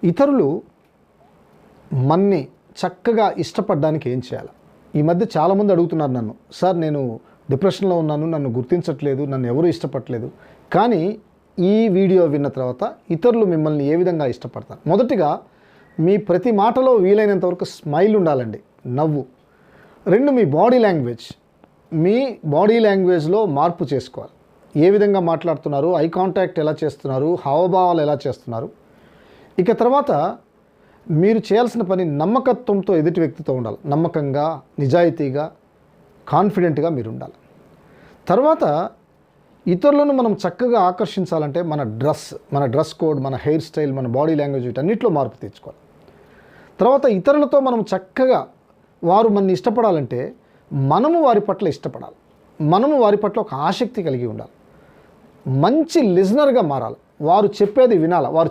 ఇతరులు మన్ని చక్కగా ఇష్టపడడానికి ఏం చేయాలి? ఈ మధ్య చాలామంది అడుగుతున్నారు నన్ను, సార్ నేను డిప్రెషన్లో ఉన్నాను, నన్ను గుర్తించట్లేదు, నన్ను ఎవరు ఇష్టపడట్లేదు. కానీ ఈ వీడియో విన్న తర్వాత ఇతరులు మిమ్మల్ని ఏ విధంగా ఇష్టపడతారు? మొదటిగా మీ ప్రతి మాటలో వీలైనంత వరకు స్మైల్ ఉండాలండి, నవ్వు. 2, మీ బాడీ లాంగ్వేజ్. మీ బాడీ లాంగ్వేజ్లో మార్పు చేసుకోవాలి. ఏ విధంగా మాట్లాడుతున్నారు, ఐ కాంటాక్ట్ ఎలా చేస్తున్నారు, హావభావాలు ఎలా చేస్తున్నారు. ఇక తర్వాత మీరు చేయాల్సిన పని నమ్మకత్వంతో ఎదుటి వ్యక్తితో ఉండాలి. నమ్మకంగా, నిజాయితీగా, కాన్ఫిడెంట్గా మీరు ఉండాలి. తర్వాత ఇతరులను మనం చక్కగా ఆకర్షించాలంటే మన డ్రెస్ కోడ్, మన హెయిర్ స్టైల్, మన బాడీ లాంగ్వేజ్ వీటన్నిటిలో మార్పు తెచ్చుకోవాలి. తర్వాత ఇతరులతో మనం చక్కగా వారు మనని ఇష్టపడాలంటే మనము వారి పట్ల ఇష్టపడాలి. మనము వారి పట్ల ఒక ఆసక్తి కలిగి ఉండాలి. మంచి లిజనర్గా మారాలి. వారు చెప్పేది వినాలి. వారు